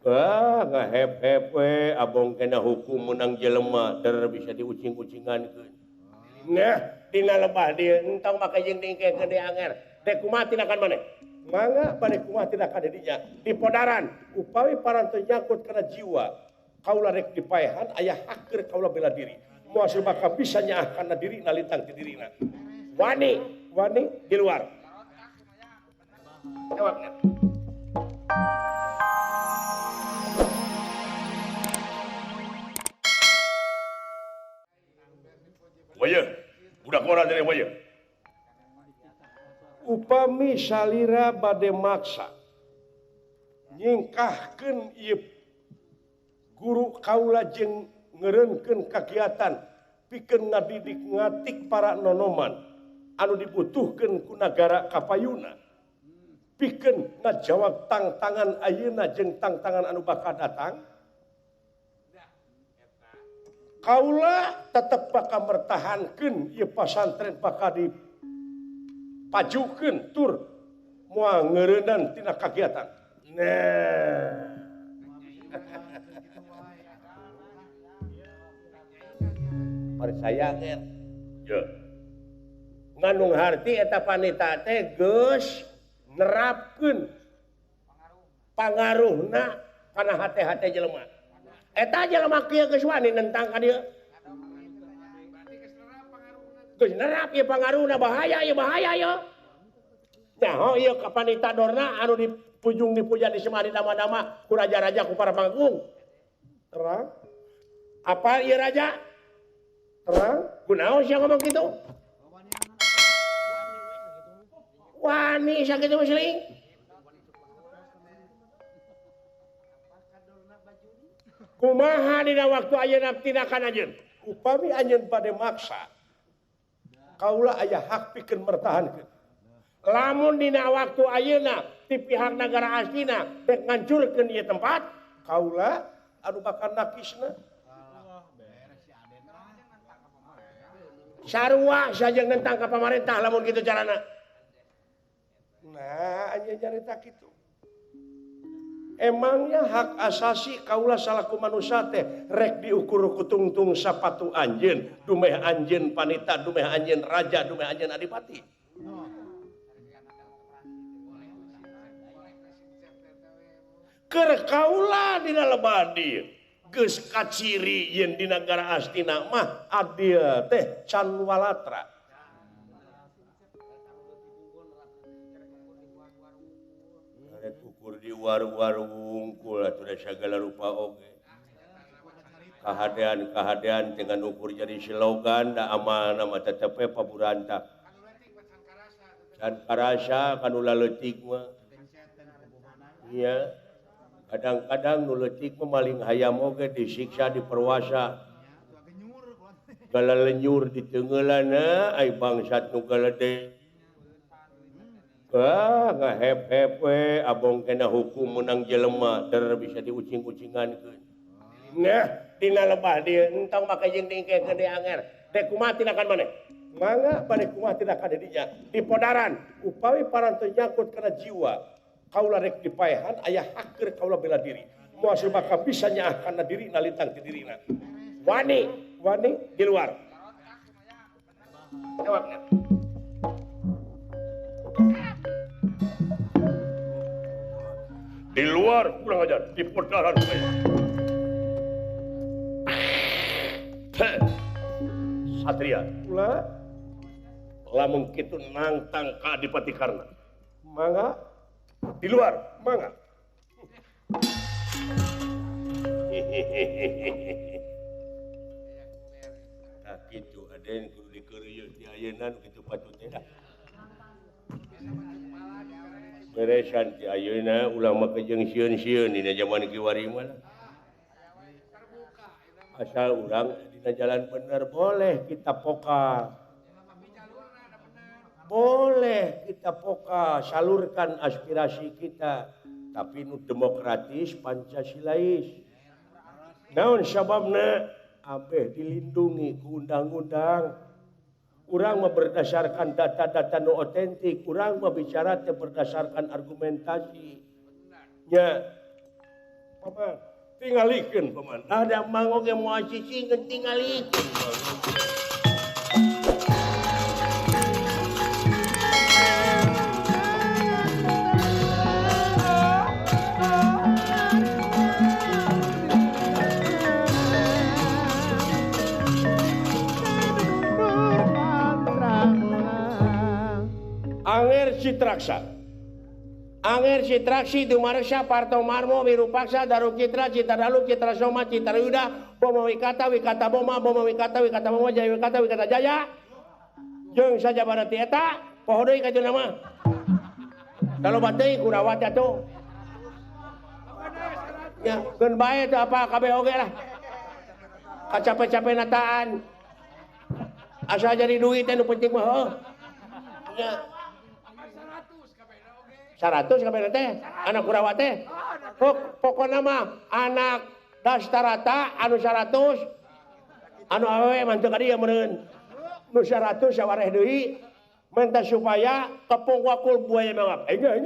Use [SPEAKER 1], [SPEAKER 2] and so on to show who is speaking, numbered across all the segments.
[SPEAKER 1] ngahep-hep we abong kena hukum menang jelema bisa diucing-ucingankeun. Nah, dina lebah dia entong make jeung dingke gede anger. Dek kumaha tindakan maneh? Mangga bade kumaha tindakan dinya. Di podaran upawi parantos nyangkut kana jiwa. Kaula rek dipaehan aya hak keur kaula bela diri. Moal sabaka bisa nyaahkeun diri nalintang ti dirina. Wani di luar. Jawabnya. Waya, budak orang dari waya. Upami salira bade maksa nyingkahkeun ieu guru kaula jeung ngeureunkeun kagiatan pikeun ngadidik ngatik para nonoman anu dibutuhkeun ku nagara kapayuna pikeun ngajawab tantangan ayeuna jeung tantangan anu bakal datang. Kaula tetep bakal mertahankeun ieu pasantren bakal dipajukeun tur moal ngeureundan tina kagiatan. Nah. Percaya ger. Ya. Ngandung harti eta panita teh geus nerapkeun pangaruhna kana hate-hate jelema. Eta jelema kieu geus wani nentang ka dieu. Geus nerap ieu pangaruhna bahaya ieu. Nyaho ieu kapanita dorna anu dipujung dipuja di semari dama-dama ku raja-raja ku para panggung. Terang. Apa ieu raja? Terang. Kunaon sia ngomong kitu? Wani sakitu musling. Kumaha dina waktu ayeuna tindakan anjeun? Upami anjeun bade maksa, kaula aya hak pikeun mertahankeun. Lamun dina waktu ayeuna ti pihak nagara aslina rek ngancurkeun ieu tempat, kaula anu bakal nakisna. Sarua sajeng nentang ka pamarentah lamun kitu carana. Nah, anjeun nyarita kitu. Emangnya hak asasi kaula salaku manusia teh rek diukur ku tungtung sapatu anjeun, dumeh anjeun panita, dumeh anjeun raja, dumeh anjeun adipati. Keur kaula dina lebadi geus kaciri yen di nagara astina mah adil teh can walatra. Ukur di warung-warung wungkul atuh segala rupa oge. Kahadean dengan ukur jadi slogan da amanah mah tetep paburantak. Can karasa kanu leutik mah. Iya. Kadang-kadang nu leutik mah maling hayam oge disiksa diperwasa. Galalenyur di teungeulana ai bangsat nu galede. Ngahep-hep we abong kena hukum menang jelema bisa diucing-ucingankeun. Nah, dina lebah dia entong make jeung dingke gede anger. Dek kumaha tindakan maneh? Mangga bade kumaha tindakan dinya. Di podaran upawi parantos nyangkut kana jiwa. Kaula rek dipaehan aya hak keur kaula bela diri. Moal sabaka bisa nyaahkeun diri nalintang ti dirina. Wani di luar. Jawabnya. Di luar kurang ajar di podaran satria ulah lamun kitu nantang ka adipati karna mangga di luar mangga tak kitu aden kudu dikeureuyeun ti ayeuna kitu patut teh beresan ti ayeuna ulah make jeung sieun-sieun dina zaman kiwari mah. Asal urang dina jalan bener boleh kita poka. Boleh kita poka salurkan aspirasi kita tapi nu demokratis Pancasilais. Naon sababna? Abeh dilindungi ku undang-undang. Urang mah berdasarkan data-data nu otentik, urang mah bicara teh berdasarkan argumentasi. Nya paman tingalikeun paman ada mangog yang mau cicingkeun tingalikeun Anger Citraksa Anger Citraksi Dumarsya Parto Marmo Wirupaksa Daru Citra Citra Dalu Citra Soma Citra Yuda Boma Wikata Wikata Boma Boma Wikata Wikata Boma Jaya Wikata Wikata Jaya jeung saja barati eta poho deui ka nama kalau bateuy kurawat atuh ya geun bae teh apa kabeh oge lah kacape-cape nataan asa jadi duit teh nu penting mah heuh ya 100 kabeh teh anak kurawat teh pokona mah anak dastarata anu 100 anu awewe manteu ka dieu meureun nu 100 sawareh deui minta supaya tepung wakul buaya mangap aya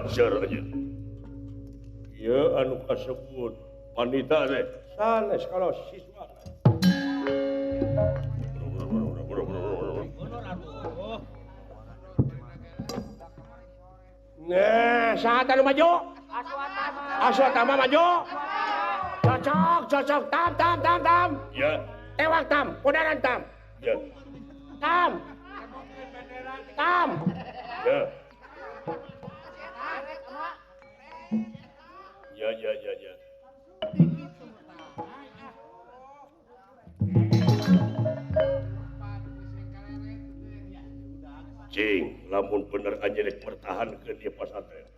[SPEAKER 1] ajar aja. Ya anu kasebut wanita teh sanes kalau siswa. Nah, saat anu maju. Aswatama maju. Cocok. Tam. Ya. Tewak tam, kodaran tam. Ya. Tam. Ya. Ya. Cing, lamun bener aja dek bertahan ke dia pasatren.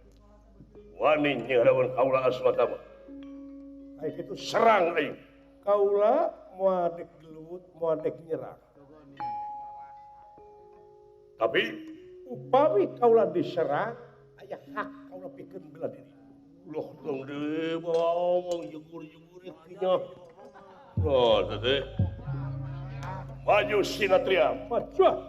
[SPEAKER 1] Wani nyerawan kaula Aswatama. Aik itu serang aing. Kaula moal dek gelut, moal dek nyerang. Tapi upami kaula diserang, aya hak kaula pikeun bela diri. Loh dong deh, ngomong jugur-jugur ikinya. Oh, tete. Maju Sinatria, maju.